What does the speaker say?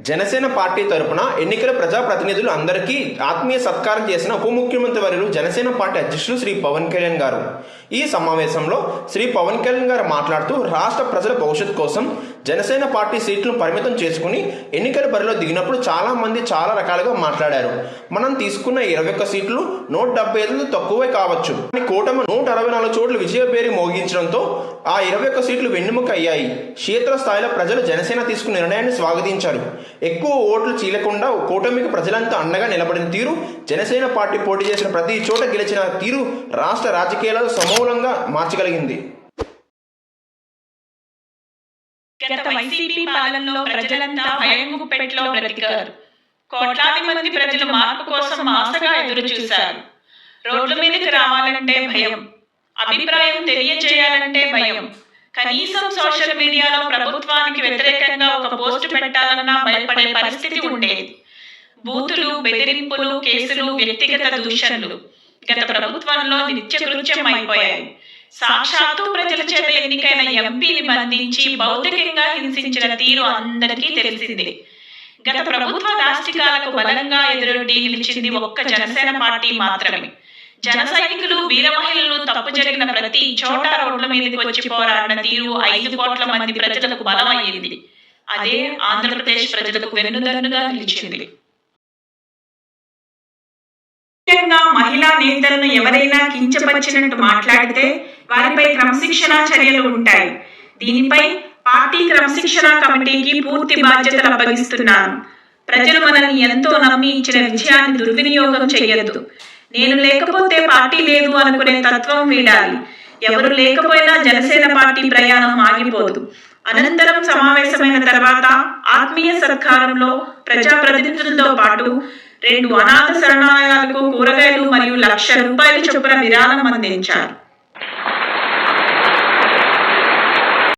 Janasena party తరపున ఎన్నికల ప్రజాప్రతినిధులు అందరికీ ఆత్మీయ సత్కారం చేసిన ఉప ముఖ్యమంత్రి వర్యులు జనసేన పార్టీ అధ్యక్షులు శ్రీ పవన్ కళ్యాణ్ గారు. ఈ సమావేశంలో శ్రీ పవన్ కళ్యాణ్ గారు మాట్లాడుతూ రాష్ట్ర ప్రజల భవిష్యత్తు కోసం జనసేన పార్టీ సీట్లను పరిమితం చేసుకుని ఎన్నికల బరిలో దిగినప్పుడు చాలా మంది చాలా రకాలుగా మాట్లాడారు. మనం తీసుకున్న 21 సీట్లు 175 తక్కువే కావచ్చు, కూటమి 164 చోట్ల విజయపేరి మోగించడంతో ఆ 21 సీట్లు వెన్నెముక అయ్యాయి. క్షేత్రస్థాయిలో ప్రజలు జనసేన తీసుకున్న నిర్ణయాన్ని స్వాగతించారు. ఎక్కువ ఓట్లు చీలకుండా కూటమికి ప్రజలంతా అండగా నిలబడిన తీరు, జనసేన పార్టీ పోటీ చేసిన ప్రతి చోట గెలిచిన తీరు రాష్ట్ర రాజకీయాలను సమూలంగా మార్చగలిగింది. గత వైసీపీ పాలనలో ప్రజలంతా భయంగుప్పెట్లో బ్రతికారు. కోట్లాది మంది ప్రజలు మార్పు కోసం ఆశగా ఎదురు చూశారు. రోడ్ల మీదకి రావాలంటే భయం, అభిప్రాయం తెలియజేయాలంటే భయం, కనీసం సోషల్ మీడియాలో ప్రభుత్వానికి వ్యతిరేకంగా ఒక పోస్టు పెట్టాలన్నా భయపడే పరిస్థితి ఉండేది. బూతులు, బెదిరింపులు, కేసులు, వ్యక్తిగత దూషణలు గత ప్రభుత్వంలో నిత్యకృత్యం అయిపోయాయి. సాక్షాత్తు ప్రజల చేత ఎన్నికైన ఎంపీని బంధించి భౌతికంగా హింసించిన తీరు అందరికీ తెలిసిందే. గత ప్రభుత్వ దాష్టికాలకు బలంగా ఎదురొడ్డి నిలిచింది ఒక్క జనసేన పార్టీ మాత్రమే. జన సైనికులు, వీర మహిళలు తప్పు జరిగిన ప్రతి చోట రోడ్ల మీదకి వచ్చి పోరాడిన తీరు 5 కోట్ల మంది ప్రజలకు బలమైంది. అదే ఆంధ్రప్రదేశ్ ప్రజలకు వెన్నుదన్నుగా నిలిచింది. ముఖ్యంగా మహిళా నేతలను ఎవరైనా కించపరిచినట్టు మాట్లాడితే వారిపై క్రమశిక్షణా చర్యలు ఉంటాయి. దీనిపై పార్టీ క్రమశిక్షణా కమిటీకి పూర్తి బాధ్యతలు అప్పగిస్తున్నాను. ప్రజలు మనల్ని ఎంతో నమ్మి ఇచ్చిన విజయాన్ని దుర్వినియోగం చేయొద్దు. నేను లేకపోతే పార్టీ లేదు అనుకునే తత్వం వీడాలి. ఎవరు లేకపోయినా జనసేన పార్టీ ప్రయాణం ఆగిపోదు. అనంతరం సమావేశమైన తర్వాత ఆత్మీయ సత్కారంలో ప్రజాప్రతినిధులతో పాటు 2 అనాథ శరణాలయాలకు కూరగాయలు మరియు 1,00,000 రూపాయల చొప్పున విరాళం అందించారు.